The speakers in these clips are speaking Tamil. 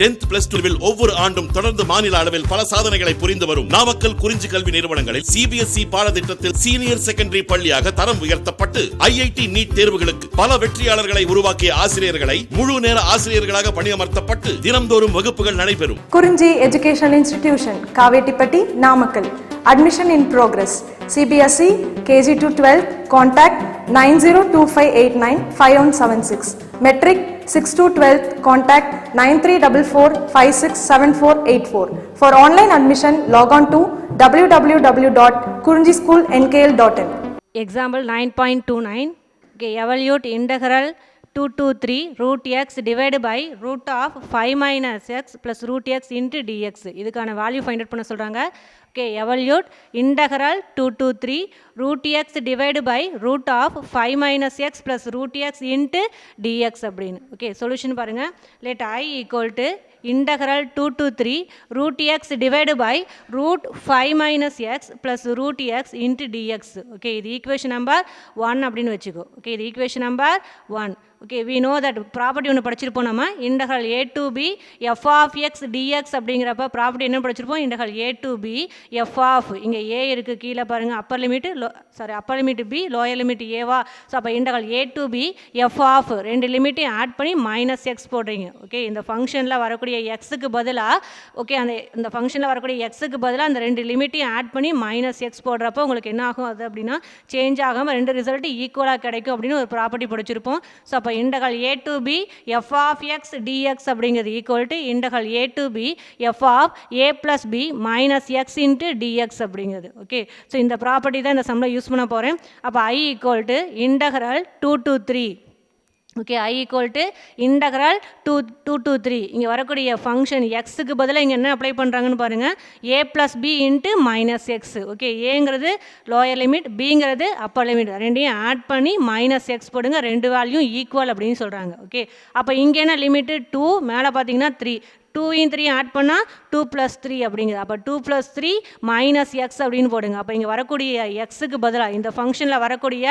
10th plus 12 ஒவ்வொரு ஆண்டும் தொடர்ந்து மாநில அளவில் பல சாதனைகளை புரிந்து வரும் நாமக்கல் குறிஞ்சி கல்வி நிறுவனங்களில் CBSE பாடத்திட்டத்தில் சீனியர் செகண்டரி பள்ளியாக தரம் உயர்த்தப்பட்டு IIT நீட் தேர்வுகளுக்கு பல வெற்றியாளர்களை உருவாக்கிய ஆசிரியர்களை முழு நேர ஆசிரியர்களாக பணியமர்த்தப்பட்டு தினம்தோறும் வகுப்புகள் நடைபெறும். குறிஞ்சி educational institution Kavettipatti Namakkal. Admission in progress. CBSE KG to 12 contact 9025895176. Metric 6 to 12 contact 9344567484. For online admission log on to www.kurinjischoolnkl.in. Example 9.29. Okay, evaluate integral 2 to 3 root x divided by root of 5 minus x plus root x into dx. இதுக்கான value find out பண்ண சொல்றாங்க. Okay, evaluate integral 2 to 3 root x divided by root of 5 minus x plus root x into dx அப்படின்னு. Okay, solution பாருங்க. Let I equal to integral 2 to 3 root x divided by root 5 minus x plus root x into dx. Okay, இது equation number 1 அப்படின்னு வச்சுக்கோ. Okay, இது equation number 1. Okay, we know that property ஒன்று படிச்சிருப்போம் நம்ம integral a to b f of x dx அப்படிங்கிறப்ப ப்ராப்பர்ட்டி என்ன படிச்சிருப்போம் integral a to b f of இங்கே a இருக்கு கீழே பாருங்க upper limit b lower limit ஏவா ஸோ அப்போ integral a to b f of ரெண்டு லிமிட்டையும் ஆட் பண்ணி மைனஸ் எக்ஸ் போடுறீங்க. ஓகே, இந்த ஃபங்க்ஷனில் வரக்கூடிய எக்ஸுக்கு பதிலாக ஓகே இந்த ஃபங்க்ஷனில் வரக்கூடிய எக்ஸுக்கு பதிலாக அந்த ரெண்டு லிமிட்டையும் ஆட் பண்ணி மைனஸ் எக்ஸ் போடுறப்போ உங்களுக்கு என்ன ஆகும் அது அப்படின்னா சேஞ்ச் ஆகாமல் ரெண்டு ரிசல்ட்டு ஈக்குவலாக கிடைக்கும் அப்படின்னு ஒரு ப்ராப்பர்ட்டி படிச்சிருப்போம். ஸோ அப்போ integral a to b f of x dx அப்படிங்கிறது equal to integral a to b f of a plus b minus x into dx அப்படிங்கிறது. ஓகே, ஸோ இந்த ப்ராப்பர்ட்டி தான் இந்த சம்மில் யூஸ் பண்ண போகிறேன். அப்போ I equal to integral 2 to 3. Okay, I equal to integral 2 to 3. இங்கே வரக்கூடிய ஃபங்க்ஷன் எக்ஸுக்கு பதிலாக இங்கே என்ன அப்ளை பண்ணுறாங்கன்னு பாருங்கள் a plus b into minus x. Okay, ஏங்கிறது லோயர் லிமிட் பிங்கிறது அப்பர் லிமிட் ரெண்டையும் ஆட் பண்ணி மைனஸ் எக்ஸ் போடுங்க ரெண்டு வேல்யூ ஈக்குவல் அப்படின்னு சொல்கிறாங்க. ஓகே, அப்போ இங்கே என்ன லிமிட்டு 2 மேலே பார்த்தீங்கன்னா 3 2 3 ஆட் பண்ணால் 2 + 3 அப்படிங்கிறது. அப்போ 2 + 3 மைனஸ் எக்ஸ் அப்படின்னு போடுங்க. அப்போ இங்கே வரக்கூடிய எக்ஸுக்கு பதிலாக இந்த ஃபங்க்ஷனில் வரக்கூடிய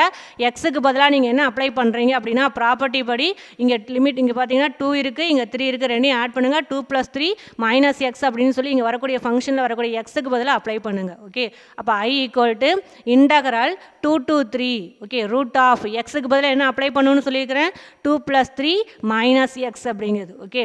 எக்ஸுக்கு பதிலாக நீங்கள் என்ன அப்ளை பண்ணுறீங்க அப்படின்னா ப்ராப்பர்ட்டி படி இங்கே லிமிட் இங்கே பார்த்தீங்கன்னா 2 இருக்குது இங்கே 3 இருக்குது ரெண்டையும் ஆட் பண்ணுங்கள் 2 + 3 மைனஸ் எக்ஸ் அப்படின்னு சொல்லி இங்கே வரக்கூடிய ஃபங்க்ஷனில் வரக்கூடிய எக்ஸுக்கு பதிலாக அப்ளை பண்ணுங்கள். ஓகே, அப்போ I equal to integral 2 to 3 okay root of எக்ஸுக்கு பதிலாக என்ன அப்ளை பண்ணணும்னு சொல்லியிருக்கிறேன் 2 + 3 மைனஸ் எக்ஸ் அப்படிங்கிறது. ஓகே,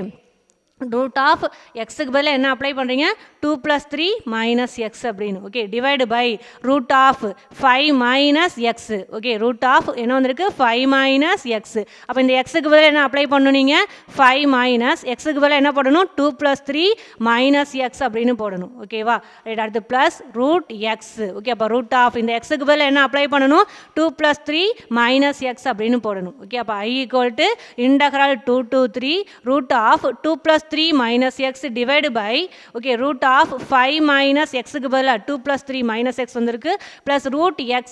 ரூட் ஆஃப் எக்ஸுக்கு பதிலாக என்ன அப்ளை பண்ணுறீங்க 2 + 3 மைனஸ் எக்ஸ் அப்படின்னு. Okay, divide by root of 5 minus x. Okay, root of என்ன வந்திருக்கு 5 மைனஸ் எக்ஸ். அப்போ இந்த எக்ஸுக்கு பதிலாக என்ன அப்ளை பண்ணணும் நீங்கள் 5 மைனஸ் எக்ஸுக்கு பதிலாக என்ன போடணும் 2 + 3 மைனஸ் எக்ஸ் அப்படின்னு போடணும். ஓகேவா, ரைட். அடுத்து ப்ளஸ் ரூட் எக்ஸ். ஓகே, அப்போ ரூட் ஆஃப் இந்த எக்ஸுக்கு பதிலாக என்ன அப்ளை பண்ணணும் 2 + 3 மைனஸ் எக்ஸ் அப்படின்னு போடணும். ஓகே, அப்போ I equal to integral 2 to 3 root of 2 + 3 minus x divided by okay root of 5 minus x க்கு பதிலா 2 + 3 minus x வந்திருக்கு plus root x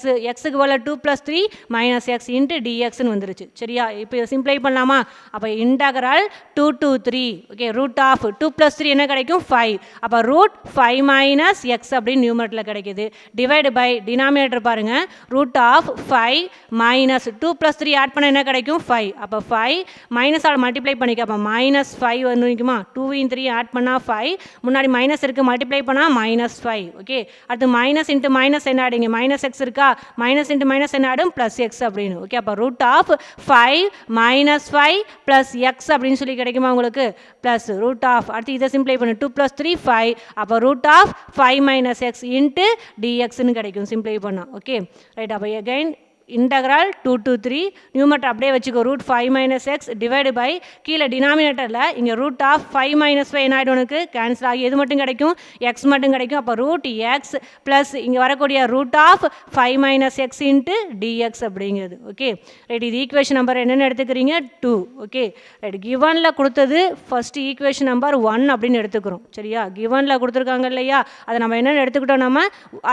க்கு பதிலா 2 + 3 minus x into dx ன்னு வந்துருச்சு. சரியா, இப்போ இதை சிம்பிளை பண்ணலாமா? அப்போ integral 2 to 3 okay root of 2 + 3 என்ன கிடைக்கும் 5. அப்போ root 5 minus x அப்படின்னு நியூமரேட்டர்ல கிடைக்குது. டிவைட் பை டினாமினேட்டர் பாருங்க root of 5 minus 2 + 3 ஆட் பண்ண என்ன கிடைக்கும் 5. அப்போ 5 மைனஸ் ஆல் மல்டிப்ளை பண்ணிக்க அப்போ -5 வந்துருக்குமா 2 3 ஆட் பண்ணால் 5 முன்னாடி மைனஸ் இருக்குது மல்டிப்ளை பண்ணால் -5. ஓகே, அடுத்து மைனஸ் இன்ட்டு மைனஸ் என்ன ஆடுங்க மைனஸ் எக்ஸ் இருக்கா மைனஸ் இன்ட்டு மைனஸ் என்ன ஆடும் ப்ளஸ் எக்ஸ் அப்படின்னு. ஓகே, அப்போ ரூட் ஆஃப் 5 -5 ப்ளஸ் எக்ஸ் அப்படின்னு சொல்லி கிடைக்குமா உங்களுக்கு ப்ளஸ் ரூட் ஆஃப் அடுத்து இதை சிம்பிளை பண்ணு 2 + 3 5 அப்போ ரூட் ஆஃப் 5 - x இன்ட்டு டிஎக்ஸ்ன்னு கிடைக்கும் சிம்பிளை பண்ணால். Okay, right. அப்போ அகைன் integral 2 to 3 நியூமரேட்டர் அப்படியே வச்சுக்கோ root 5 - x டிவைடு பை கீழே டினாமினேட்டரில் இங்கே ரூட் ஆஃப் 5 - 5 என்ன ஆகிடும் உனக்கு கேன்சல் ஆகி எது மட்டும் கிடைக்கும் எக்ஸ் மட்டும் கிடைக்கும். அப்போ ரூட் எக்ஸ் ப்ளஸ் இங்கே வரக்கூடிய root of 5 - x into dx அப்படிங்கிறது. Okay, right. இது ஈக்குவேஷன் நம்பர் என்னென்னு எடுத்துக்கிறீங்க 2. Okay, right. கிவனில் கொடுத்தது ஃபஸ்ட்டு ஈக்குவேஷன் நம்பர் 1 அப்படின்னு எடுத்துக்கிறோம். சரியா, கிவனில் கொடுத்துருக்காங்க இல்லையா அதை நம்ம என்னென்னு எடுத்துக்கிட்டோம் நம்ம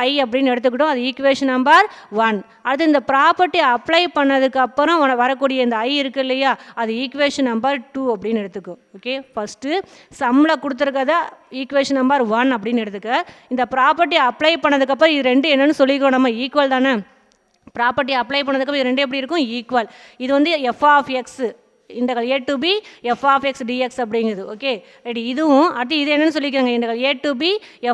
I அப்படின்னு எடுத்துக்கிட்டோம் அது ஈக்குவேஷன் நம்பர் 1. அடுத்து இந்த ப்ராப்பர்ட்டி அப்ளை பண்ணதுக்கு அப்புறம் வரக்கூடிய இந்த I இருக்கு இல்லையா அது ஈக்குவேஷன் நம்பர் 2 அப்படின்னு எடுத்துக்கோ. ஓகே, ஃபஸ்ட்டு சம்மில் கொடுத்துருக்கத ஈக்குவேஷன் நம்பர் 1 அப்படின்னு எடுத்துக்க. இந்த ப்ராப்பர்ட்டி அப்ளை பண்ணதுக்கப்புறம் இது ரெண்டு என்னென்னு சொல்லிக்கிறோம் நம்ம ஈக்குவல் தானே. ப்ராப்பர்ட்டி அப்ளை பண்ணதுக்கப்புறம் இது ரெண்டு எப்படி இருக்கும் ஈக்குவல். இது வந்து f of x integral a to b f of x dx அப்படிங்குது. Okay right. இதுவும் அடுத்து இது என்னன்னு சொல்லிக்கிறாங்க, integral a to b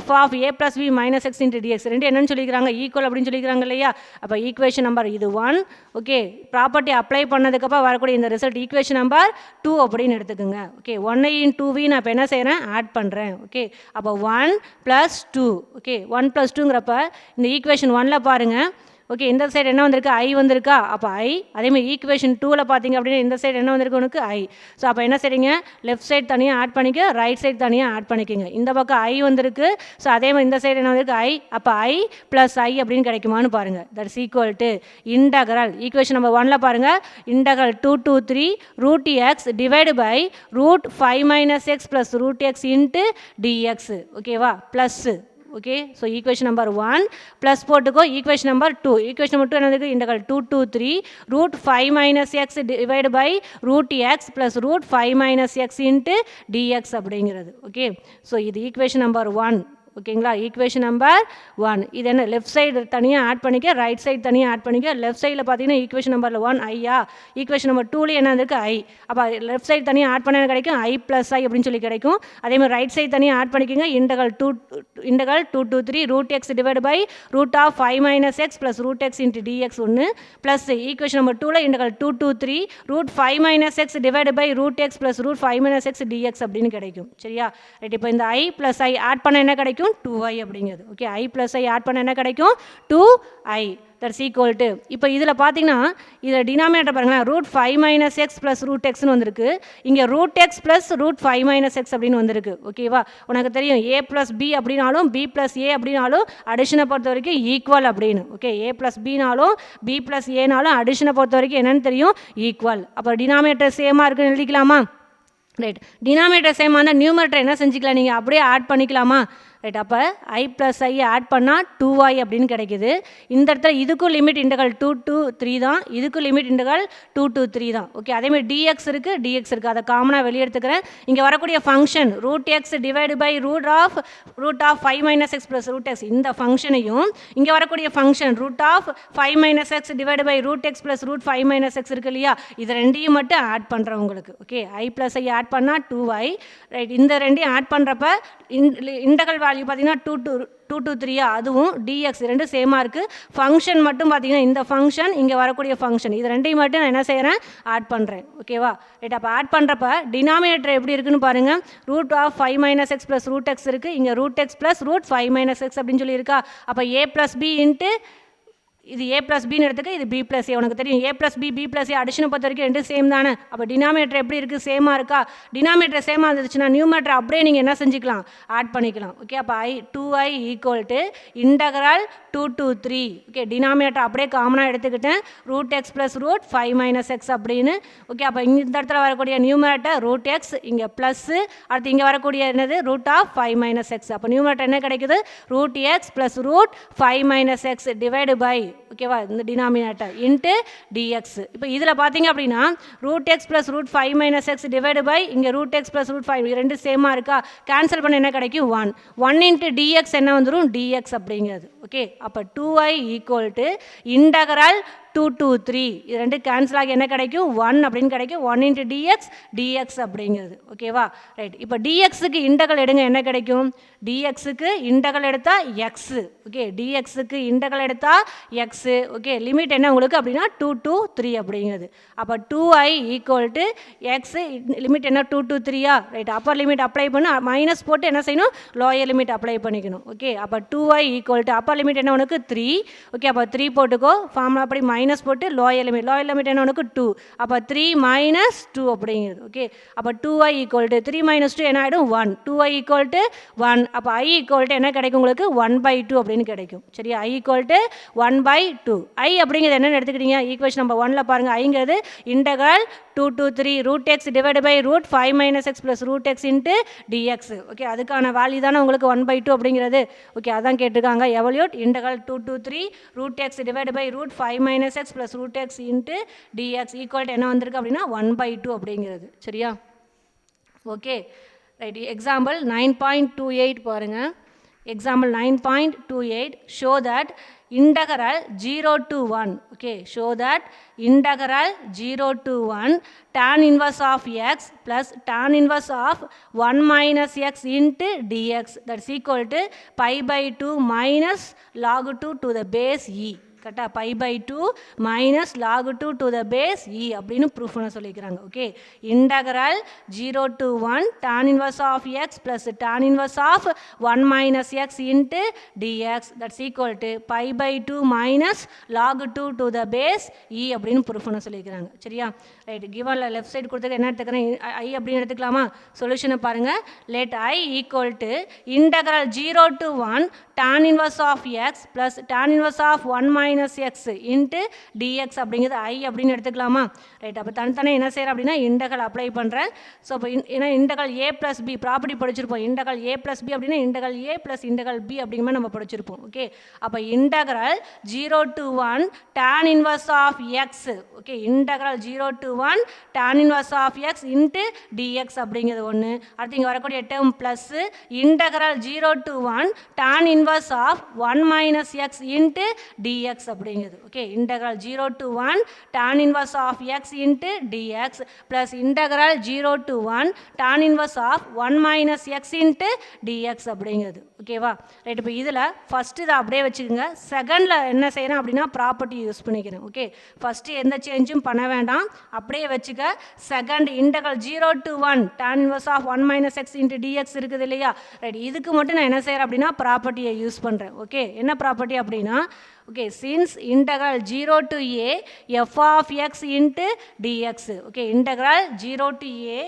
f of a plus b minus x into dx ரெண்டு என்னன்னு சொல்லிக்கிறாங்க, ஈக்குவல் அப்படின்னு சொல்லிக்கிறாங்க இல்லையா. அப்போ ஈக்குவேஷன் நம்பர் இது 1. ஓகே ப்ராப்பர்ட்டி அப்ளை பண்ணதுக்கப்புறம் வரக்கூடிய இந்த ரிசல்ட் ஈக்குவேஷன் நம்பர் 2 அப்படின்னு எடுத்துக்கோங்க. ஓகே 1 * 2v நான் இப்போ என்ன செய்கிறேன், ஆட் பண்ணுறேன். ஓகே அப்போ 1 + 2. ஓகே 1 + 2ங்கிறப்ப இந்த ஈக்குவேஷன் 1ல் பாருங்கள். ஓகே இந்த சைடு என்ன வந்திருக்கு, ஐ வந்திருக்கா. அப்போ ஐ அதேமாதிரி ஈக்குவேஷன் 2ல் பார்த்தீங்க அப்படின்னா இந்த சைடு என்ன வந்திருக்கு உனக்கு, ஐ. ஸோ அப்போ என்ன செய்றீங்க, லெஃப்ட் சைடு தனியாக ஆட் பண்ணிக்க, ரைட் சைடு தனியாக ஆட் பண்ணிக்கோங்க. இந்த பக்கம் ஐ வந்திருக்கு. ஸோ அதே மாதிரி இந்த சைடு என்ன வந்திருக்கு, ஐ. அப்போ ஐ + ஐ அப்படின்னு கிடைக்குமான்னு பாருங்கள். That's equal to integral equation number 1ல் பாருங்கள், integral 2 to 3 √x /√5 - x + √x into dx. ஓகேவா plus. Okay so equation number 1 plus போட்டுக்கோ. ஈக்குவேஷன் நம்பர் 2 என்ன இருக்குது, integral 2 to 3 √5 - x /√x + √5 - x into dx அப்படிங்கிறது. ஓகே ஸோ இது ஈக்குவேஷன் நம்பர் 1. ஓகேங்களா, ஈக்குவேஷன் நம்பர் 1. இது என்ன, லெஃப்ட் சைடு தனியாக ஆட் பண்ணிக்க, ரைட் சைடு தனியாக ஆட் பண்ணிக்க. லெஃப்ட் சைடில் பார்த்தீங்கன்னா ஈக்குவேஷன் நம்பரில் 1 ஐயா, ஈக்குவேஷன் நம்பர் 2ல என்ன இருக்குது, ஐ. அப்போ லெஃப்ட் சைடு தனியாக ஆட் பண்ண கிடைக்கும், ஐ + ஐ அப்படின்னு சொல்லி கிடைக்கும். அதேமாதிரி ரைட் சைடு தனியாக ஆட் பண்ணிக்கோங்க, integral 2 to 3 √x /√5 - x + √x into dx ஒன்று ப்ளஸ் ஈக்குவேஷன் நம்பர் 2ல் integral 2 to 3 √5 - x /√x + √5 - x dx அப்படின்னு கிடைக்கும். சரியா ரைட். இப்போ இந்த ஐ + ஐ ஆட் பண்ண என்ன கிடைக்கும், 2i அப்படிங்கிறது. ஓகே ஐ + ஐ ஆட் பண்ண என்ன கிடைக்கும், 2i. தட்ஸ் ஈக்குவல் டு இப்போ இதில் பார்த்தீங்கன்னா இதில் டினாமினேட்டர் பாருங்களேன், √5 - x + √xன்னு வந்திருக்கு. இங்கே √x + √5 - x அப்படின்னு வந்திருக்கு. ஓகேவா, உனக்கு தெரியும் a + b அப்படின்னாலும் b + a அப்படின்னாலும் அடிஷனை பொறுத்த வரைக்கும் ஈக்குவல் அப்படின்னு. ஓகே a + bனாலும் b + aனாலும் அடிஷனை பொறுத்த வரைக்கும் என்னன்னு தெரியும், ஈக்குவல். அப்போ டினாமினேட்டர் சேமாக இருக்குன்னு எழுதிக்கலாமா. ரைட். டினாமினேட்டர் சேமாக இருந்தால் நியூமரேட்டர் என்ன செஞ்சுக்கலாம், நீங்கள் அப்படியே ஆட் பண்ணிக்கலாமா. ரைட். அப்போ ஐ + ஐ ஆட் பண்ணால் 2i அப்படின்னு கிடைக்குது. இந்த இடத்துல இதுக்கும் லிமிட் இன்டகரல் 2 to 3 தான், இதுக்கும் லிமிட் இன்டகரல் 2 to 3 தான். ஓகே அதேமாதிரி dx இருக்குது, அதை காமனாக வெளியே எடுத்துக்கிறேன். இங்கே வரக்கூடிய ஃபங்க்ஷன் √x /√5 - x + √x இந்த ஃபங்க்ஷனையும் இங்கே வரக்கூடிய ஃபங்க்ஷன் √5 - x /√x + √5 - x இருக்கு இல்லையா, இது ரெண்டையும் மட்டும் ஆட் பண்ணுறேன் உங்களுக்கு. ஓகே ஐ + ஐ ஆட் பண்ணால் 2i. ரைட். இந்த ரெண்டையும் ஆட் பண்ணுறப்ப இன்டகரல் வேல்யூ பார்த்தீங்கன்னா 2 to 3 அதுவும் dx ரெண்டு சேமாக இருக்குது. ஃபங்க்ஷன் மட்டும் பார்த்தீங்கன்னா இந்த ஃபங்க்ஷன் இங்கே வரக்கூடிய ஃபங்க்ஷன் இது ரெண்டையும் மட்டும் நான் என்ன செய்கிறேன், ஆட் பண்ணுறேன். ஓகேவா ரைட். அப்போ ஆட் பண்ணுறப்ப டினாமினேட்டர் எப்படி இருக்குன்னு பாருங்கள், √5 - x + √x இருக்குது, இங்கே √x + √5 - x அப்படின்னு சொல்லியிருக்கா. அப்போ a + b இன்ட்டு இது a + bன்னு எடுத்துக்க, இது b + a. உனக்கு தெரியும் a + b b + a அடிஷனை பொறுத்த வரைக்கும் ரெண்டு சேம் தானே. அப்போ டினாமினேட்டர் எப்படி இருக்குது, சேமாக இருக்கா. டினாமினேட்டர் சேமாக இருந்துச்சுன்னா நியூமரேட்டர் அப்படியே நீங்கள் என்ன செஞ்சுக்கலாம், ஆட் பண்ணிக்கலாம். ஓகே அப்போ 2i = integral 2 to 3. Okay denominator அப்படியே காமனாக எடுத்துக்கிட்டேன், √x + √5 - x அப்படின்னு. ஓகே அப்போ இந்த இடத்துல வரக்கூடிய நியூமரேட்டர் √x, இங்கே ப்ளஸ்ஸு, அடுத்து இங்கே வரக்கூடிய என்னது √5 - x. அப்போ நியூமரேட்டர் என்ன கிடைக்குது, √x + √5 - x / ஓகேவா இந்த டினாமினேட்டர் இன்ட்டு dx. இப்போ இதில் பார்த்தீங்க அப்படின்னா √x + √5 - x / இங்கே √x + √5 ரெண்டு சேமாக இருக்கா, கேன்சல் பண்ண என்ன கிடைக்கும், 1 into dx என்ன வந்துடும், dx அப்படிங்கிறது. ஓகே அப்போ 2i = இன்டகரல் 2 to 3 இது ரெண்டு கேன்சல் ஆகி என்ன கிடைக்கும், 1 அப்படின்னு கிடைக்கும். 1 into dx அப்படிங்கிறது. ஓகேவா ரைட். இப்போ dxக்கு இன்டகரல் எடுங்க, என்ன கிடைக்கும், dxக்கு இன்டகரல் எடுத்தால் x. ஓகே dxக்கு இன்டகரல் எடுத்தால் x. ஓகே லிமிட் என்ன உங்களுக்கு அப்படின்னா 2 to 3 அப்படிங்கிறது. அப்போ 2i = x லிமிட் என்ன 2 to 3 right. Upper limit apply பண்ணு, மைனஸ் போட்டு என்ன செய்யணும், லோயர் லிமிட் அப்ளை பண்ணிக்கணும். ஓகே அப்போ 2i = அப்பர் லிமிட் என்ன உனக்கு 3. ஓகே அப்போ 3 போட்டுக்கோ, ஃபார்முலா அப்படி மைனஸ் போட்டு லோயர் லிமிட் என்ன உனக்கு 2. அப்போ 3 - 2 அப்படிங்கிறது. ஓகே அப்போ 2i = 3 - 2 என்ன ஆகிடும், 1. 2i = 1. அப்போ i = என்ன கிடைக்கும் உங்களுக்கு, 1/2 அப்படின்னு கிடைக்கும். சரியா i = 1/2. i அப்படிங்கிறது என்னென்னு எடுத்துக்கிட்டீங்க, ஈக்குவேஷன் நம்பர் 1ல் பாருங்கள், ஐங்கிறது integral 2 to 3 √x /√5 - x + √x into dx. Okay அதுக்கான வேல்யூ தானே உங்களுக்கு 1/2 அப்படிங்கிறது. ஓகே அதான் கேட்டிருக்காங்க, evolute integral 2 to 3 √x /√5 - x + √x into dx equal என்ன வந்திருக்கு அப்படின்னா 1/2 அப்படிங்கிறது. சரியா ஓகே ரைட். எக்ஸாம்பிள் 9.28 பாருங்கள். Example 9.28 show that integral 0 to 1. Okay, show that integral 0 to 1 tan inverse of x plus tan inverse of 1 minus x into dx, that's equal to pi by 2 minus log 2 to the base e. கரெக்டாக pi by 2 minus log 2 to the base e அப்படின்னு ப்ரூஃப் பண்ண சொல்லிக்கிறாங்க. Okay, integral 0 to 1 tan inverse of x plus tan inverse of 1 minus x into dx that's equal to pi by 2 minus log 2 to the base e அப்படின்னு ப்ரூஃப் பண்ண சொல்லிக்கிறாங்க. சரியா, ரைட். கிவனில் லெஃப்ட் சைடு கொடுத்துக்க என்ன எடுத்துக்கிறேன், ஐ அப்படின்னு எடுத்துக்கலாமா? சொல்யூஷனை பாருங்கள். Let I equal to integral 0 to 1 tan inverse of x plus tan inverse of 1 minus x into dx அப்படிங்கிறது ஐ அப்படின்னு எடுத்துக்கலாமா? ரைட். அப்போ தனித்தனே என்ன செய்கிறேன் அப்படின்னா இன்டகரல் அப்ளை பண்ணுறேன். ஸோ இப்போ ஏன்னா integral a plus b property படிச்சிருப்போம். இன்டகரல் ஏ ப்ளஸ் பி அப்படின்னா integral a plus integral b அப்படிங்கிற மாதிரி நம்ம படிச்சிருப்போம். ஓகே, அப்போ integral 0 to 1 tan inverse of x. Okay, integral 0 to 1 tan inverse of x into dx அப்படிங்கிறது ஒன்று. அடுத்து இங்கே வரக்கூடிய term plus integral 0 to 1 tan inverse of 1 minus x into dx அப்படிங்கிறது. Okay, integral 0 to 1 tan inverse of x into dx plus integral 0 to 1 tan inverse of 1 minus x into dx அப்படிங்கிறது. ஓகேவா, ரைட். இப்போ இதில் ஃபஸ்ட்டு இதை அப்படியே வச்சுக்கோங்க. செகண்டில் என்ன செய்கிறேன் அப்படின்னா ப்ராப்பர்ட்டி யூஸ் பண்ணிக்கிறேன். ஓகே, ஃபஸ்ட்டு எந்த சேஞ்சும் பண்ண வேண்டாம், அப்படியே வச்சுக்க. Second integral 0 to 1 tan inverse of 1 minus x into dx இருக்குது இல்லையா? ரைட். இதுக்கு மட்டும் நான் என்ன செய்கிறேன் அப்படின்னா ப்ராப்பர்ட்டியை யூஸ் பண்ணுறேன். ஓகே, என்ன ப்ராப்பர்ட்டி அப்படின்னா, okay, since integral 0 to a f of x into dx. Okay, integral 0 to a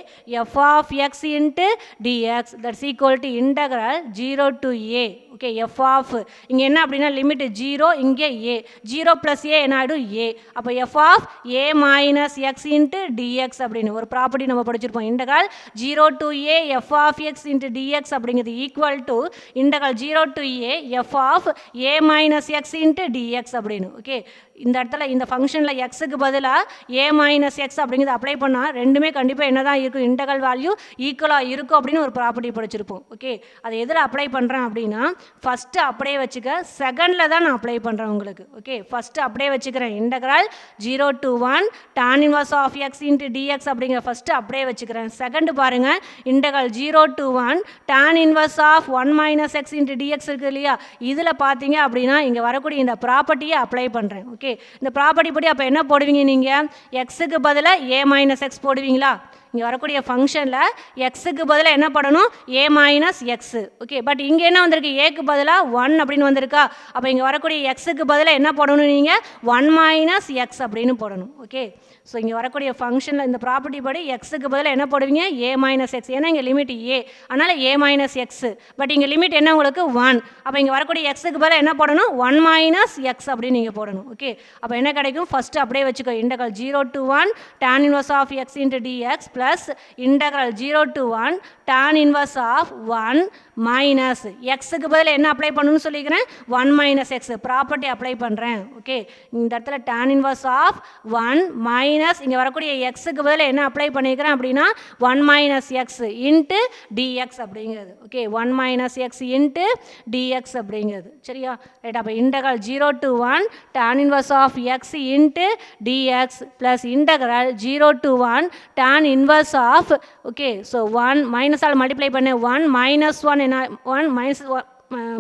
f of x into dx that's equal to integral 0 to a. Okay, f of இங்கே என்ன அப்படின்னா லிமிட் 0, இங்கே a 0 plus a என்ன ஆகிடும் a. அப்போ f of a minus x into dx அப்படின்னு ஒரு ப்ராப்பர்ட்டி நம்ம படிச்சிருப்போம். Integral 0 to a f of x into dx அப்படிங்கிறது equal to integral 0 to a f of a minus x into dx அப்படின்னு. ஓகே, இந்த இடத்துல இந்த ஃபங்க்ஷனில் எக்ஸுக்கு பதிலாக ஏ மைனஸ் எக்ஸ் அப்படிங்கிறது அப்ளை பண்ணால் ரெண்டுமே கண்டிப்பாக என்ன தான் இருக்கும், இன்டகரல் வேல்யூ ஈக்குவலாக இருக்கும் அப்படின்னு ஒரு ப்ராப்பர்ட்டி படிச்சிருப்போம். ஓகே, அதை எதில் அப்ளை பண்ணுறேன் அப்படின்னா ஃபஸ்ட்டு அப்படியே வச்சுக்க, செகண்டில் தான் நான் அப்ளை பண்ணுறேன் உங்களுக்கு. ஓகே, ஃபஸ்ட்டு அப்படியே வச்சுக்கிறேன். Integral 0 to 1 tan inverse of x into dx அப்படிங்கிற ஃபஸ்ட்டு அப்படியே வச்சுக்கிறேன். செகண்டு பாருங்கள், integral 0 to 1 tan inverse of 1 minus x into dx இருக்குது இல்லையா? இதில் பார்த்தீங்க அப்படின்னா இங்கே வரக்கூடிய இந்த ப்ராப்பர்ட்டியை அப்ளை பண்ணுறேன். ஓகே, இந்த ப்ராப்பர்ட்டி படி அப்போ என்ன போடுவீங்க நீங்கள்? எக்ஸுக்கு பதிலாக ஏ மைனஸ் எக்ஸ் போடுவீங்களா? இங்கே வரக்கூடிய ஃபங்க்ஷனில் எக்ஸுக்கு பதிலாக என்ன பண்ணணும், ஏ மைனஸ் எக்ஸு. ஓகே, பட் இங்கே என்ன வந்திருக்கு, ஏக்கு பதிலாக 1 அப்படின்னு வந்திருக்கா? அப்போ இங்கே வரக்கூடிய எக்ஸுக்கு பதிலாக என்ன போடணும் நீங்கள், 1 மைனஸ் எக்ஸ் அப்படின்னு போடணும். ஓகே, ஸோ இங்கே வரக்கூடிய ஃபங்க்ஷனில் இந்த ப்ராப்பர்ட்டி படி எக்ஸுக்கு பதிலாக என்ன போடுவீங்க, ஏ மைனஸ் எக்ஸ். ஏன்னா இங்கே லிமிட் ஏ, அதனால் ஏ மைனஸ் எக்ஸு. பட் இங்கே லிமிட் என்ன உங்களுக்கு 1. அப்போ இங்கே வரக்கூடிய எக்ஸுக்கு பதிலாக என்ன போடணும், 1 மைனஸ் எக்ஸ் அப்படின்னு நீங்கள் போடணும். ஓகே, அப்போ என்ன கிடைக்கும், ஃபஸ்ட்டு அப்படியே வச்சுக்கோ. Integral 0 to 1 tan inverse of x into dx plus integral 0 to 1 tan inverse of 1 minus எக்ஸுக்கு பதிலாக என்ன அப்ளை பண்ணணும்னு சொல்லிக்கிறேன், 1 மைனஸ் எக்ஸ் ப்ராப்பர்ட்டி அப்ளை பண்ணுறேன். ஓகே, இந்த இடத்துல tan இன்வர்ஸ் ஆஃப் 1 மைனஸ் இங்கே வரக்கூடிய எக்ஸுக்கு பதிலாக என்ன அப்ளை பண்ணிக்கிறேன் அப்படின்னா 1 மைனஸ் எக்ஸ் இன்ட்டு டிஎக்ஸ் அப்படிங்கிறது. Okay, 1 minus x into dx அப்படிங்கிறது. சரியா, ரைட். அப்போ integral 0 to 1 tan inverse of x into dx plus integral 0 to 1 tan inverse of. Okay, so 1 மைனஸால் மல்டிப்ளை பண்ண 1 மைனஸ் 1 என்ன, 1 மைனஸ்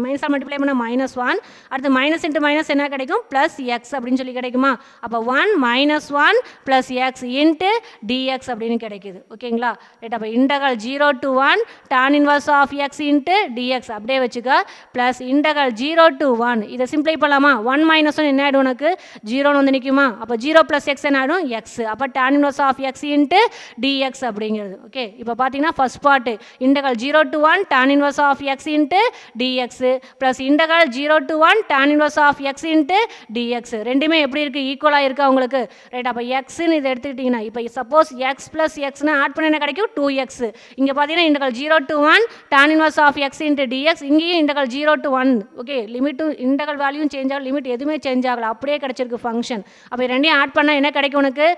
மைனஸாக மல்டிப்ளை பண்ண -1. அடுத்து மைனஸ் இன்ட்டு மைனஸ் என்ன கிடைக்கும், ப்ளஸ் எக்ஸ் அப்படின்னு சொல்லி கிடைக்குமா? அப்போ 1 minus 1 plus x into dx அப்படின்னு கிடைக்குது. ஓகேங்களா, ரைட். அப்போ integral 0 to 1 tan inverse of x into dx அப்படியே வச்சுக்க ப்ளஸ் இன்டகரல் 0 to 1 இதை சிம்ப்ளை பண்ணலாமா? 1 மைனஸ் 1 என்ன ஆகிடும் உனக்கு, 0ன்னு வந்து நிற்குமா? அப்போ 0 ப்ளஸ் எக்ஸ் என்ன ஆகிடும், எக்ஸ். அப்போ tan inverse of x into dx அப்படிங்கிறது. ஓகே, இப்போ பார்த்தீங்கன்னா first part integral 0 to 1 tan inverse of x into dx plus integral 0 to 1 tan inverse of x into dx ரெண்டுமே எப்படி இருக்குது, ஈக்குவலாக இருக்கா உங்களுக்கு? ரைட். அப்போ எக்ஸ்ன்னு இதை எடுத்துக்கிட்டிங்கன்னா இப்போ சப்போஸ் எக்ஸ் ப்ளஸ் எக்ஸ்னு ஆட் பண்ண என்ன கிடைக்கும், 2x. இங்கே பார்த்தீங்கன்னா integral 0 to 1 tan inverse of x into dx, இங்கேயும் இன்டகரல் 0 to 1. ஓகே, லிமிட்டும் இன்டகரல் வேல்யூவும் சேஞ்ச் ஆகல, லிமிட் எதுவுமே சேஞ்ச் ஆகலை, அப்படியே கிடச்சிருக்கு ஃபங்க்ஷன். அப்போ ரெண்டையும் ஆட் பண்ணால் என்ன கிடைக்கும் உனக்கு?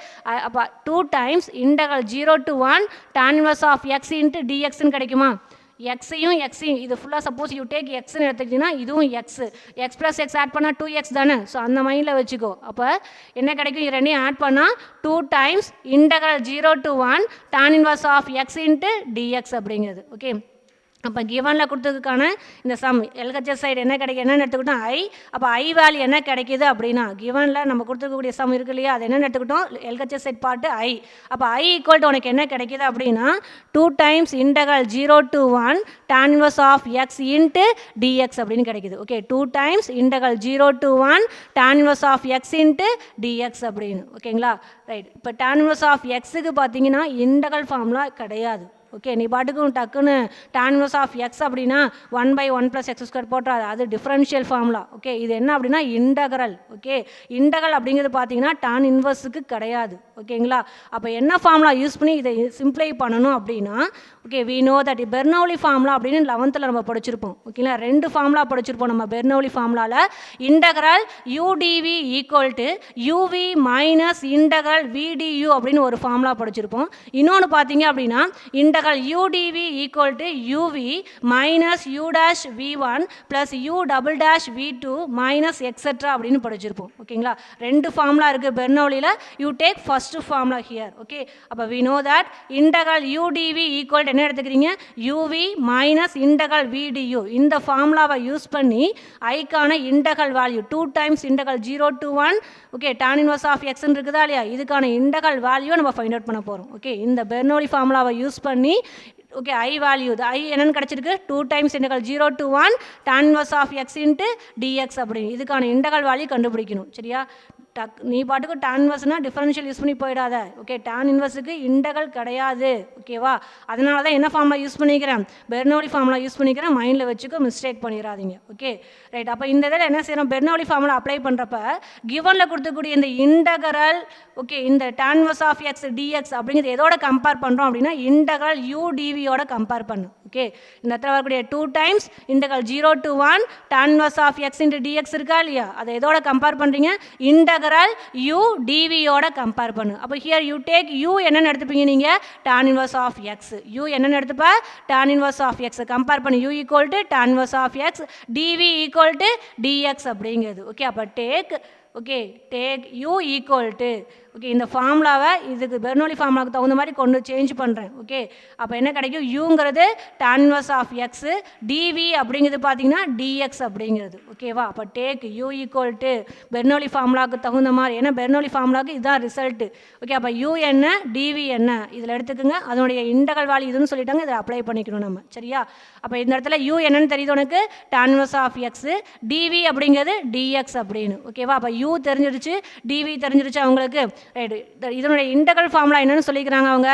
அப்போ 2 times integral 0 to 1 tan inverse of x into டிஎக்ஸ்ன்னு கிடைக்குமா? எக்ஸையும் எக்ஸையும் இது ஃபுல்லாக சப்போஸ் யூ டேக் எக்ஸ்ன்னு எடுத்துக்கிட்டிங்கன்னா இதுவும் எக்ஸ் ப்ளஸ் எக்ஸ் ஆட் பண்ணால் 2x தானே. ஸோ அந்த மைண்டில் வச்சுக்கோ. அப்போ என்ன கிடைக்கும், இது ரெண்டையும் ஆட் பண்ணால் 2 times integral 0 to 1 tan inverse of x into dx அப்படிங்கிறது. ஓகே, அப்போ கிவனில் கொடுத்ததுக்கான இந்த சம் எல்ஹெச்எஸ் சைடு என்ன கிடைக்கும், என்னென்னு எடுத்துக்கிட்டோம் ஐ. அப்போ ஐ வேல்யூ என்ன கிடைக்கிது அப்படின்னா கிவனில் நம்ம கொடுத்துருக்கக்கூடிய சம் இருக்கு இல்லையா, அது என்னென்னு எடுத்துக்கிட்டோம் எல்ஹெச்எஸ் சைட் பார்ட்டு ஐ. அப்போ ஐ ஈக்குவல் டு உனக்கு என்ன கிடைக்கிது அப்படின்னா 2 times integral 0 to 1 tan inverse of x into dx அப்படின்னு கிடைக்கிது. Okay, 2 times integral 0 to 1 tan inverse of x into dx அப்படின்னு. ஓகேங்களா, ரைட். இப்போ tan inverse ஆஃப் எக்ஸுக்கு பார்த்தீங்கன்னா இன்டகரல் ஃபார்ம்லாம் கிடையாது. ஓகே, நீ பாட்டுக்கும் டக்குன்னு tan inverse ஆஃப் எக்ஸ் அப்படின்னா 1/1 + x² போட்டுறாது, அது டிஃப்ரென்ஷியல் ஃபார்முலா. ஓகே, இது என்ன அப்படின்னா இன்டகரல். ஓகே, இன்டகரல் அப்படிங்கிறது பார்த்தீங்கன்னா tan inverseக்கு கிடையாது. ஓகேங்களா, அப்போ என்ன ஃபார்முலா யூஸ் பண்ணி இதை சிம்ப்ளை பண்ணணும் அப்படின்னா okay we know that Bernoulli formula அப்படின்னு 11th நம்ம படிச்சிருப்போம். ஓகேங்களா, 2 ஃபார்முலா படிச்சிருப்போம் நம்ம பெர்னௌலி ஃபார்முலாவில். Integral UDV equal to UV minus integral v du அப்படின்னு ஒரு ஃபார்முலா படிச்சிருப்போம். இன்னொன்று பார்த்தீங்க அப்படின்னா integral udv equal to uv minus u dash v1 plus u double dash v2 minus etc அப்படின்னு படிச்சிருப்போம். ஓகேங்களா, ரெண்டு ஃபார்முலா இருக்குது பெர்னௌலியில். You take first formula here. Okay, அப்போ we know that integral udv equal to என்ன எடுத்துக்கிறீங்க uv minus integral vdu. இந்த ஃபார்முலாவை யூஸ் பண்ணி ஐக்கான integral value 2 times integral 0 to 1 okay tan inverse of x இருக்குதா இல்லையா, இதுக்கான இன்டகரல் வேல்யூ நம்ம ஃபைண்ட் அவுட் பண்ண போகிறோம். ஓகே, இந்த பெர்னௌலி ஃபார்முலாவை யூஸ் பண்ணி ஓகே ஐ வேல்யூ ஐ என்னன்னு கிடச்சிருக்கு 2 times integral 0 to 1 tan inverse of x into dx அப்படின்னு இதுக்கான இன்டகரல் வேல்யூ கண்டுபிடிக்கணும். சரியா, நீ பாட்டுக்கு tan inverseனா டிஃபரன்ஷியல் யூஸ் பண்ணி போயிடாத. ஓகே, tan inverseக்கு இன்டகரல் கிடையாது. ஓகேவா, அதனால தான் என்ன ஃபார்முலா யூஸ் பண்ணிக்கிறேன் பெர்னௌலி ஃபார்முலா யூஸ் பண்ணிக்கிறேன். மைண்டில் வச்சுக்க மிஸ்டேக் பண்ணிடாதீங்க. Okay, right. அப்போ இந்த இதில் என்ன செய்கிறோம் பெர்னௌலி ஃபார்முலா அப்ளை பண்ணுறப்ப கிவனில் கொடுத்துக்கூடிய இந்த இன்டகரல் ஓகே இந்த tan inverse of x dx அப்படிங்கிறது எதோட கம்பேர் பண்ணுறோம் அப்படின்னா இன்டகரல் udvயோட கம்பேர் பண்ணும். ஓகே, இந்த இடத்துல வரக்கூடிய 2 times integral 0 to 1 tan inverse of x into dx இருக்கா இல்லையா, அதை எதோட கம்பேர் பண்ணுறீங்க இன்டகரல் u dvயோட கம்பேர் பண்ணு. அப்போ ஹியர் யூ டேக் u என்னென்னு எடுத்துப்பீங்க நீங்கள் tan inverse of x. u என்னென்னு எடுத்துப்பா tan inverse of x compare பண்ணு. u equal to tan inverse of x dv equal to dx அப்படிங்கிறது. ஓகே, அப்போ take u equal to okay இந்த ஃபார்முலாவை இதுக்கு பெர்னௌலி ஃபார்முலாவுக்கு தகுந்த மாதிரி கொண்டு சேஞ்ச் பண்ணுறேன். ஓகே, அப்போ என்ன கிடைக்கும் யூங்கிறது tan inverse of x dv அப்படிங்கிறது பார்த்தீங்கன்னா dx அப்படிங்கிறது. ஓகேவா, அப்போ take u equal to Bernoulli ஃபார்முலாவுக்கு தகுந்த மாதிரி, ஏன்னா பெர்னௌலி ஃபார்முலாவுக்கு இதுதான் ரிசல்ட்டு. ஓகே, அப்போ u என்ன dv என்ன இதில் எடுத்துக்கோங்க. அதனுடைய இன்டகரல் வேல்யூ இதுன்னு சொல்லிட்டாங்க, இதை அப்ளை பண்ணிக்கணும் நம்ம. சரியா, அப்போ இந்த இடத்துல u என்னன்னு தெரியுது உனக்கு tan inverse of x dv அப்படிங்கிறது dx அப்படின்னு. ஓகேவா, அப்போ u தெரிஞ்சிருச்சு dv தெரிஞ்சிருச்சு அவங்களுக்கு. ரைட், இதனுடைய இன்டகரல் ஃபார்முலா என்னன்னு சொல்லிக்கிறாங்க அவங்க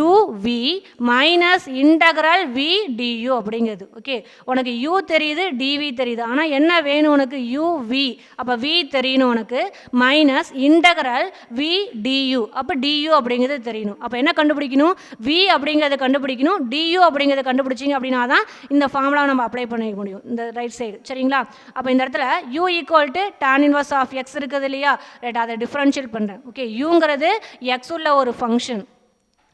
uv minus integral v du அப்படிங்கிறது. ஓகே, உனக்கு u தெரியுது dv தெரியுது, ஆனால் என்ன வேணும் உனக்கு uv, அப்போ v தெரியணும் உனக்கு மைனஸ் இன்டகரல் v du, அப்போ du அப்படிங்கிறது தெரியணும். அப்போ என்ன கண்டுபிடிக்கணும் v அப்படிங்கிறத கண்டுபிடிக்கணும், du அப்படிங்கிறத கண்டுபிடிச்சிங்க அப்படின்னா தான் இந்த ஃபார்முலாவை நம்ம அப்ளை பண்ணிக்க முடியும் இந்த ரைட் சைடு. சரிங்களா, அப்போ இந்த இடத்துல u equal to tan inverse of x இருக்குது இல்லையா, ரைட், அதை டிஃபரன்ஷியேட் பண்ணுறேன். ஓகே, யூங்கிறது x உள்ள ஒரு ஃபங்க்ஷன்.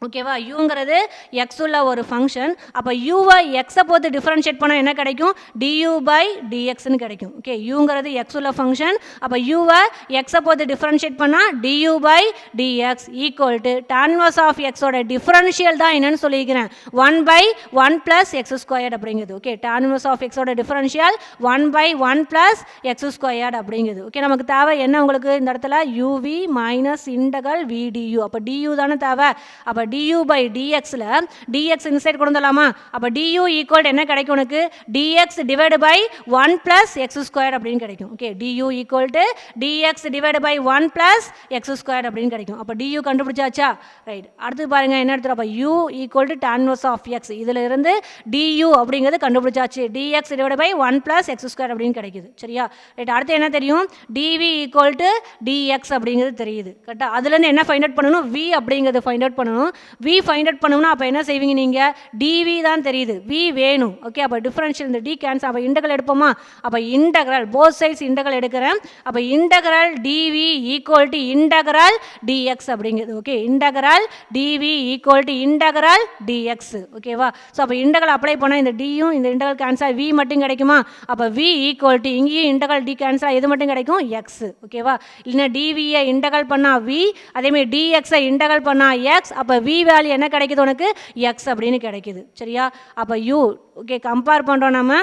ஓகேவா, யூங்கிறது எக்ஸ் உள்ள ஒரு ஃபங்க்ஷன். அப்போ யூவை எக்ஸை பொறுத்து டிஃப்ரென்ஷியேட் பண்ணால் என்ன கிடைக்கும் du by dxன்னு கிடைக்கும். ஓகே, யூங்கிறது எக்ஸ் உள்ள ஃபங்க்ஷன். அப்போ யூவை எக்ஸை பொறுத்து டிஃப்ரென்ஷியேட் பண்ணால் du by dx equal to tan inverse of எக்ஸோட டிஃப்ரென்ஷியல் தான் என்னன்னு சொல்லிக்கிறேன் 1/1 + x² அப்படிங்கிறது. ஓகே, tan inverse ஆஃப் எக்ஸோட டிஃப்ரென்ஷியல் 1/1 + x² அப்படிங்கிறது. ஓகே, நமக்கு தேவை என்ன உங்களுக்கு இந்த இடத்துல uv மைனஸ் இன்டகரல் vdu. அப்போ du தானே தேவை. அப்போ du by dxல dx இன்சைட் கொண்டு வரலாமா, அப்போ du ஈக்குவல் என்ன கிடைக்கும் உனக்கு dx டிவைட் பை 1 + x² அப்படின்னு கிடைக்கும். Okay, du equal to dx divide by 1 + x² அப்படின்னு கிடைக்கும். அப்போ du கண்டுபிடிச்சாச்சா, ரைட். அடுத்து பாருங்க என்ன எடுத்துரும், அப்போ u equal to tan inverse of x, இதில் இருந்து du அப்படிங்கிறது கண்டுபிடிச்சாச்சு, dx டிவைட் பை 1 + x² அப்படின்னு கிடைக்குது. சரியா, ரைட். அடுத்து என்ன தெரியும் dv ஈக்குவல் டு dx அப்படிங்கிறது தெரியுது. கரெக்டாக, அதுலேருந்து என்ன ஃபைண்ட் அவுட் பண்ணணும் v அப்படிங்கிறது ஃபைண்ட் அவுட் பண்ணணும். வி ஃபைண்ட் அவுட் பண்ணணும்னா அப்போ என்ன செய்வீங்க நீங்கள், டிவி தான் தெரியுது, வி வேணும். ஓகே, அப்போ டிஃபரன்ஷியல் இந்த டி கேன்சல், அப்போ இன்டகரல் எடுப்போமா, அப்போ இன்டகரல் போத் சைட்ஸ் இன்டகரல் எடுக்கிறேன். அப்போ integral dv equal to integral dx அப்படிங்கிறது. Okay, integral dv equal to integral dx. ஓகேவா, ஸோ அப்போ இன்டகரல் அப்ளை பண்ணால் இந்த டியும் இந்த இன்டகரல் கேன்சல் வி மட்டும் கிடைக்குமா, அப்போ வி ஈக்குவல் டு இங்கேயும் இன்டகரல் டி கேன்சல் எது மட்டும் கிடைக்கும், எக்ஸ். ஓகேவா, இல்லைன்னா டிவியை இன்டகரல் பண்ணால் வி, அதேமாதிரி டிஎக்ஸை இன்டகரல் பண்ணால் எக்ஸ், அப்போ வி வேல்யூ என்ன கிடைக்குது உனக்கு, எக்ஸ் அப்படின்னு கிடைக்குது. சரியா, அப்போ யூ ஓகே கம்பேர் பண்ணுறோம். நம்ம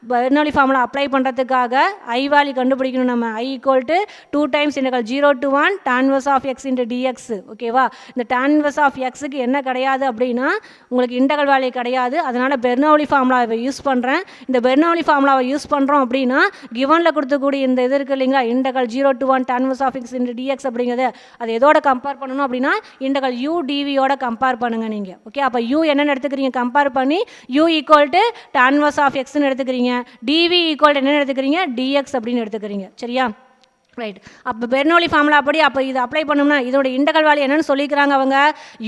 பெர்னோலி ஃபார்முலா அப்ளை பண்ணுறதுக்காக ஐ வேல்யூ கண்டுபிடிக்கணும். நம்ம I equal to 2 times integral 0 to 1 tan inverse of x into dx. ஓகேவா, இந்த tan inverse ஆஃப் எக்ஸுக்கு என்ன கிடையாது அப்படின்னா உங்களுக்கு இன்டகரல் வேல்யூ கிடையாது. அதனால் பெர்னோலி ஃபார்முலாவை யூஸ் பண்ணுறேன். இந்த பெர்னோலி ஃபார்முலாவை யூஸ் பண்ணுறோம் அப்படின்னா கிவனில் கொடுத்தக்கூடிய இந்த இது இருக்குது இல்லைங்களா, integral 0 to 1 tan inverse of x into dx அப்படிங்கிறது, அது எதோட கம்பேர் பண்ணணும் அப்படின்னா இன்டகரல் யூ டிவியோட கம்பேர் பண்ணுங்கள் நீங்கள். ஓகே, அப்போ யூ என்னென்னு எடுத்துக்கிறீங்க, கம்பேர் பண்ணி u equal to tan inverse of எக்ஸ்ன்னு எடுத்துக்கிறீங்க, டிவி ஈக்குவல் என்னென்னு எடுத்துக்கிறீங்க, டிஎக்ஸ் அப்படின்னு எடுத்துக்கிறீங்க. சரியா, ரைட். அப்போ பெர்னோலி ஃபார்முலா அப்படி அப்போ இது அப்ளை பண்ணோம்னா இதோட இன்டகரல் வேல்யூ என்னென்னு சொல்லிக்கிறாங்க அவங்க,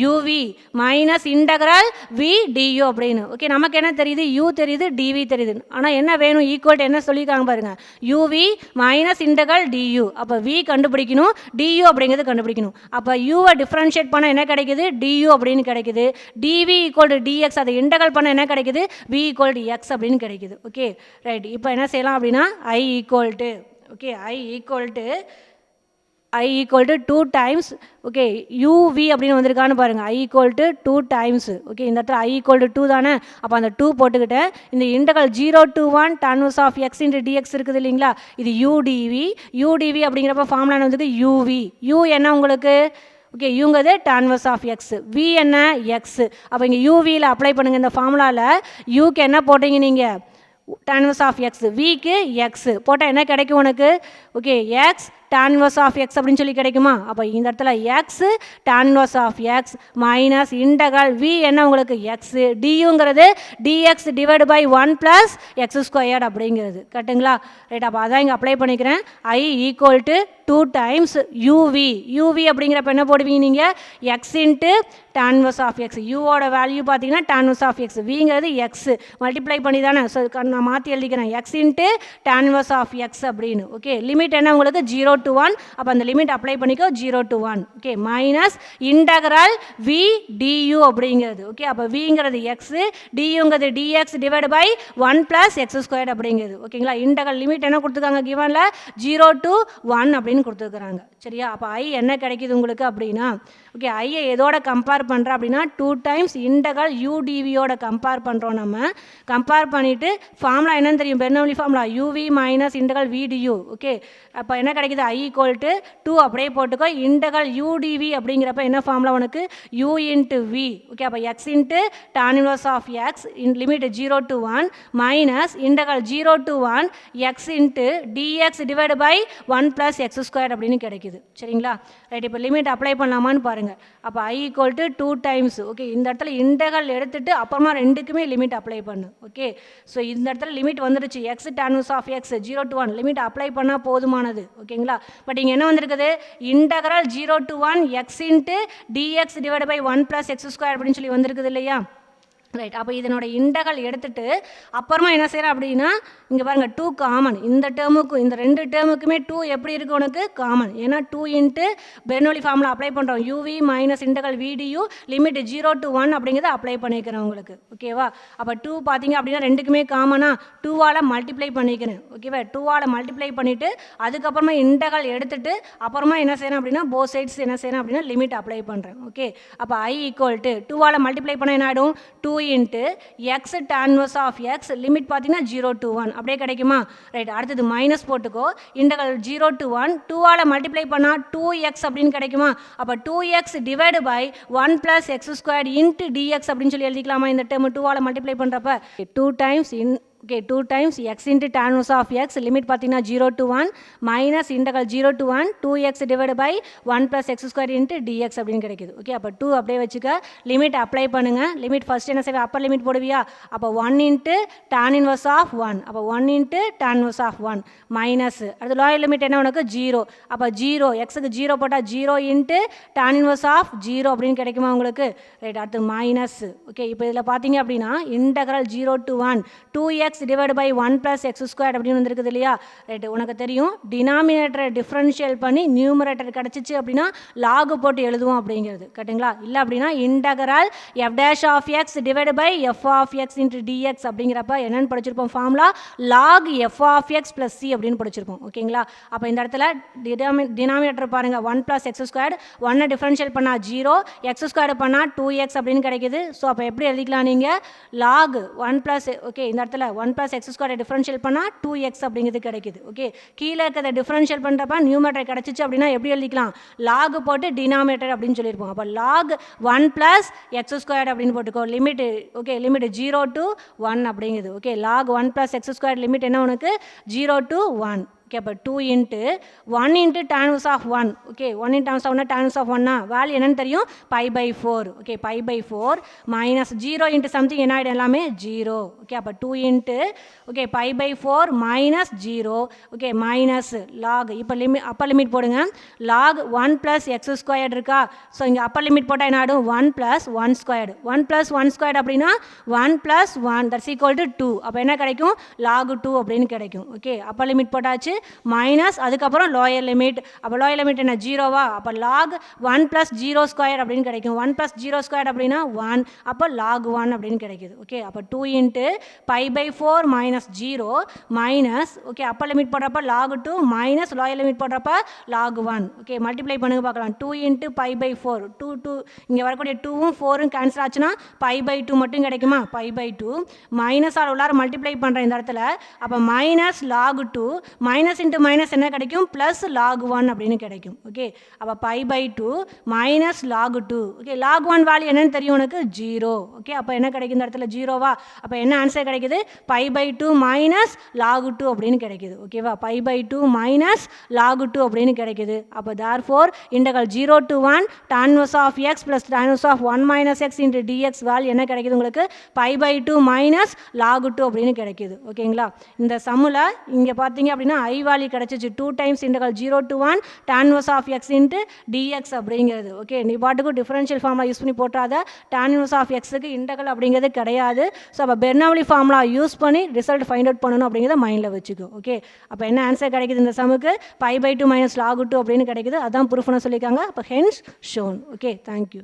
uv minus integral v du அப்படின்னு. ஓகே, நமக்கு என்ன தெரியுது, யூ தெரியுது, டிவி தெரியுது. ஆனால் என்ன வேணும், ஈக்குவல் என்ன சொல்லியிருக்காங்க பாருங்க, யூவி மைனஸ் இன்டகரல் டியூ. அப்போ வி கண்டுபிடிக்கணும், டியூ அப்படிங்கிறது கண்டுபிடிக்கணும். அப்போ யூவை டிஃப்ரென்ஷியேட் பண்ண என்ன கிடைக்குது, டியூ அப்படின்னு கிடைக்குது. டிவி ஈக்குவல் டு டிஎக்ஸ், அதை இன்டகரல் பண்ண என்ன கிடைக்குது, வி ஈக்குவல் டு எக்ஸ் அப்படின்னு கிடைக்குது. Okay, right. இப்போ என்ன செய்யலாம் அப்படின்னா I equal to okay I equal to 2 times okay uv அப்படின்னு வந்திருக்கான்னு பாருங்கள், I equal to 2 times. Okay, இந்த இடத்துல ஐ ஈக்குவல் டு 2 தானே, அப்போ அந்த 2 போட்டுக்கிட்டேன். இந்த integral 0 to 1 tan inverse of x into dx இருக்குது இல்லைங்களா, இது யூடிவி. யூடிவி அப்படிங்கிறப்ப ஃபார்முலா வந்து யூவி. யூ என்ன உங்களுக்கு, ஓகே யூங்கிறது tan inverse of x, v என்ன எக்ஸ். அப்போ இங்கே யூவியில் அப்ளை பண்ணுங்கள். இந்த ஃபார்முலாவில் யூக்கு என்ன போட்டீங்க நீங்கள், tan inverse ஆஃப் எக்ஸ், விக்கு எக்ஸ் போட்டால் என்ன கிடைக்கும் உனக்கு, okay x tan inverse of x அப்படின்னு சொல்லி கிடைக்குமா. அப்போ இந்த இடத்துல x tan inverse of x minus integral v என்ன உங்களுக்கு எக்ஸ், டியூங்கிறது dx divide by 1 + x squared அப்படிங்கிறது. கரெக்டுங்களா, ரைட். அப்போ அதான் இங்கே அப்ளை பண்ணிக்கிறேன். I equal to 2 times uv. Uv அப்படிங்கிறப்ப என்ன போடுவீங்க நீங்கள், x into tan inverse of x. யூவோட வேல்யூ பார்த்தீங்கன்னா tan inverse ஆஃப் எக்ஸ், விங்கிறது எக்ஸ் மல்டிப்ளை பண்ணி தானே, ஸோ நான் மாற்றி எழுதிக்கிறேன், x into tan inverse of x அப்படின்னு. ஓகே, லிமிட் என்ன உங்களுக்கு 0 to 1, அப்போ அந்த லிமிட் அப்ளை பண்ணிக்கோ 0 to 1. Okay, minus integral v du அப்படிங்கிறது. ஓகே, அப்போ விங்கிறது எக்ஸ், டியூங்கிறது dx divide by 1 + x squared அப்படிங்கிறது. ஓகேங்களா, இன்டகரல் லிமிட் என்ன கொடுத்துருக்காங்க கிவனில் 0 to 1 அப்படின்னு கொடுத்துருக்குறாங்க. சரியா, அப்போ ஐ என்ன கிடைக்கிது உங்களுக்கு அப்படின்னா, ஓகே ஐயை எதோட கம்பேர் பண்ணுறேன் அப்படின்னா 2 டைம்ஸ் இன்டகரல் யூடிவியோட கம்பேர் பண்ணுறோம். நம்ம கம்பேர் பண்ணிவிட்டு ஃபார்முலா என்னன்னு தெரியும், Bernoulli formula uv minus integral v du. Okay, அப்போ என்ன கிடைக்குது, ஐ ஈக்குவல் டு 2 அப்படியே போட்டுக்கோ, இன்டகரல் யூடிவி அப்படிங்கிறப்ப என்ன ஃபார்முலா உனக்கு, யூ இன்ட்டு வி. ஓகே, அப்போ x into tan inverse of x in limit 0 to 1 minus integral 0 to 1 x into dx divide by 1 + x square அப்படின்னு கிடைக்குது. சரிங்களா, ரைட். இப்போ லிமிட் அப்ளை பண்ணலாமான்னு பாருங்கள். அப்போ I equal to 2 times. Okay, இந்த இடத்துல இன்டகரல் எடுத்துட்டு அப்புறமா ரெண்டுக்குமே லிமிட் அப்ளை பண்ணு. ஓகே, ஸோ இந்த இடத்துல லிமிட் வந்துடுச்சு, x tan inverse of x 0 to 1 limit apply பண்ணால் போதுமானது. ஓகேங்களா, பட் இங்கே என்ன வந்திருக்குது, integral 0 to 1 x into dx divide by 1 + x square அப்படின்னு சொல்லி வந்திருக்குது இல்லையா. ரைட். அப்போ இதனோட இன்டகரல் எடுத்துட்டு அப்புறமா என்ன செய்கிறேன் அப்படின்னா இங்கே பாருங்கள் 2 காமன், இந்த டேர்முக்கும் இந்த 2 டேர்முக்குமே 2 எப்படி இருக்குது உனக்கு காமன், ஏன்னா 2 இன்ட்டு பெர்னோலி ஃபார்முலா அப்ளை பண்ணுறோம், UV minus integral v du limit 0 to 1 அப்படிங்கிறத அப்ளை பண்ணிக்கிறேன் உங்களுக்கு. ஓகேவா, அப்போ 2 பார்த்தீங்க அப்படின்னா ரெண்டுக்குமே காமனா 2ஆல் மல்டிப்ளை பண்ணிக்கிறேன். ஓகேவா, 2ஆல் மல்டிப்ளை பண்ணிவிட்டு அதுக்கப்புறமா இன்டகரல் எடுத்துட்டு அப்புறமா என்ன செய்யணும் அப்படின்னா போத் சைட்ஸ் என்ன செய்யணும் அப்படின்னா லிமிட் அப்ளை பண்ணுறேன். ஓகே, அப்போ ஐ ஈக்குவல் டு 2ஆல் மல்டிப்ளை பண்ண என்ன ஆகிடும், 2 into x tan inverse of x limit பார்த்தீங்கன்னா 0 to 1 அப்படியே கிடைக்குமா. ரைட், அடுத்தது மைனஸ் போட்டுக்கோ, இன்டகரல் 0 to 1 2ஆல் மல்டிப்ளை பண்ணால் 2x அப்படின்னு கிடைக்குமா. அப்போ 2x divide by 1 + x squared into dx அப்படின்னு சொல்லி எழுதிக்கலாமா. இந்த டேர்ம் 2ஆல் மல்டிப்ளை பண்ணுறப்ப 2 times okay 2 times x into tan inverse of x limit பார்த்தீங்கன்னா 0 to 1 minus integral 0 to 1 2x divide by 1 plus x square into dx அப்படின்னு கிடைக்குது. ஓகே அப்போ 2 அப்படியே வச்சுக்க, லிமிட் அப்ளை பண்ணுங்கள். லிமிட் ஃபஸ்ட் என்ன செய்வே, அப்பர் லிமிட் போடுவியா, அப்போ 1 இன்ட்டு tan inverse ஆஃப் 1, அப்போ 1 into tan inverse of 1 minus அடுத்து லோயர் லிமிட் என்ன உனக்கு 0, அப்போ 0 எக்ஸுக்கு 0 போட்டால் 0 இன்ட்டு tan inverse ஆஃப் 0 அப்படின்னு கிடைக்குமா உங்களுக்கு, ரைட். அடுத்து மைனஸ். ஓகே இப்போ இதில் பார்த்தீங்க அப்படின்னா integral 0 to 1 2x divide by 1 plus x square அப்படின்னு வந்துருக்குது இல்லையா, ரைட்டு. உனக்கு தெரியும் டினாமினேட்டரை டிஃப்ரென்ஷியல் பண்ணி நியூமரேட்டர் கிடச்சிச்சு அப்படின்னா லாகு போட்டு எழுதுவோம் அப்படிங்கிறது கரெக்டுங்களா. இல்லை அப்படின்னா integral f dash of x divide by f of x into dx அப்படிங்கிறப்ப என்னென்னு படிச்சிருப்போம் formula log f of x plus c அப்படின்னு படிச்சிருப்போம். ஓகேங்களா. அப்போ இந்த இடத்துல டினாமினேட்டர் பாருங்கள் 1 ப்ளஸ் எக்ஸ் ஸ்கொயர் 1 டிஃப்ரென்ஷியல் பண்ணால் 0 எக்ஸ் ஸ்கொயர் பண்ணால் 2x அப்படின்னு கிடைக்குது. ஸோ அப்போ எப்படி எழுதிக்கலாம் நீங்கள், லாக் 1 ப்ளஸ் ஓகே இந்த இடத்துல 1 ப்ளஸ் எக்ஸ் ஸ்கொயரை டிஃப்ரென்ஷியல் பண்ணால் 2x அப்படிங்கிறது கிடைக்குது. ஓகே கீழே இருக்கிறத டிஃப்ரென்ஷியல் பண்ணுறப்ப நியூமரேட்டர் கிடச்சிச்சு அப்படின்னா எப்படி எழுதிக்கலாம், லாக் போட்டு டினாமினேட்டர் அப்படின்னு சொல்லியிருப்போம். அப்போ லாக் 1 ப்ளஸ் எக்ஸ் ஸ்கொயர் அப்படின்னு போட்டுக்கோ. லிமிட் ஓகே லிமிட் 0 to 1 அப்படிங்குது. Okay log 1 plus x square limit என்ன உனக்கு 0 to 1. ஓகே அப்போ 2 into 1 into tan inverse of 1. Okay 1 into tan inverse ஆஃப்னா tan inverse ஆஃப் 1னா வேல்யூ என்னன்னு தெரியும், π/4. ஓகே π/4 மைனஸ் 0 இன்ட்டு சம்திங் என்ன ஆகிடும் எல்லாமே 0. ஓகே அப்போ 2 into okay π/4 minus 0. Okay minus log இப்போ லிமிட் அப்பர் லிமிட் போடுங்க, லாக் 1 ப்ளஸ் எக்ஸ் ஸ்கொயர்டு இருக்கா. ஸோ இங்கே அப்பர் லிமிட் போட்டால் என்ன ஆகிடும் 1 ப்ளஸ் 1 ஸ்கொயர்டு 1 ப்ளஸ் 1 ஸ்கொயர்டு அப்படின்னா 1 ப்ளஸ் 1 தட்ஸ் ஈக்குவல் டு 2. அப்போ என்ன கிடைக்கும், லாக் 2 அப்படின்னு கிடைக்கும். ஓகே அப்பர் லிமிட் போட்டாச்சு மைனஸ் அதுக்கப்புறம் லோயர் லிமிட். அப்போ லோயர் லிமிட் என்ன 0வா, அப்போ லாக் 1 ப்ளஸ் 0 ஸ்கொயர் அப்படின்னு கிடைக்கும். 1 ப்ளஸ் 0 ஸ்கொயர் அப்படின்னா 1, அப்போ லாக் 1 அப்படின்னு கிடைக்குது. ஓகே அப்போ 2 into π/4 minus 0 minus okay upper limit போடுறப்ப லாக் 2 மைனஸ் லோயர் லிமிட் போடுறப்ப லாக் 1. ஓகே மல்டிப்ளை பண்ணுங்க பார்க்கலாம். 2 இன்ட்டு π/4 2 இங்கே வரக்கூடிய 2ம் 4ம் கேன்சல் ஆச்சுன்னா π/2 மட்டும் கிடைக்குமா, π/2 மைனஸ் ஆல் உள்ளார மல்டிப்ளை பண்ணுறேன் இந்த இடத்துல. அப்போ minus log 2 minus into minus என்ன கிடைக்கும், ப்ளஸ் லாக் 1 அப்படின்னு கிடைக்கும். ஓகே அப்போ π/2 minus log 2. Okay log 1 value என்னன்னு தெரியும் உனக்கு 0. ஓகே அப்போ என்ன கிடைக்கும் இந்த இடத்துல 0வா, அப்போ என்ன ஆன்சர் கிடைக்குது π/2 மைனஸ் லாக் 2 அப்படின்னு கிடைக்குது. ஓகேவா π/2 மைனஸ் லாக் 2 அப்படின்னு கிடைக்குது. அப்போ therefore integral 0 to 1 tan inverse of x plus tan inverse of 1 minus x into dx value என்ன கிடைக்குது உங்களுக்கு π/2 மைனஸ் லாக் 2 அப்படின்னு கிடைக்குது. ஓகேங்களா. இந்த சம்மில் இங்கே பார்த்தீங்க அப்படின்னா ஐ வேல்யூ கிடச்சிச்சு 2 times integral 0 to 1 tan inverse of x into dx அப்படிங்கிறது. ஓகே நீ பாட்டுக்கு டிஃபரன்ஷியல் ஃபார்முலா யூஸ் பண்ணி போட்டாத, tan inverse ஆஃப் எக்ஸுக்கு இன்டகரல் அப்படிங்கிறது கிடையாது. ஸோ அப்போ பெர்னௌலி ஃபார்முலா யூஸ் பண்ணி ரிசல்ட் ஃபைண்ட் அவுட் பண்ணணும் அப்படிங்கிறத மைண்டில் வச்சுக்கோ. ஓகே அப்போ என்ன ஆன்சர் கிடைக்குது இந்த சமுக்கு π/2 மைனஸ் லாக் 2 அப்படின்னு கிடைக்குது. அதான் ப்ரூஃப்னு சொல்லியிருக்காங்க. அப்போ ஹென்ஸ் ஷோன். Okay thank you.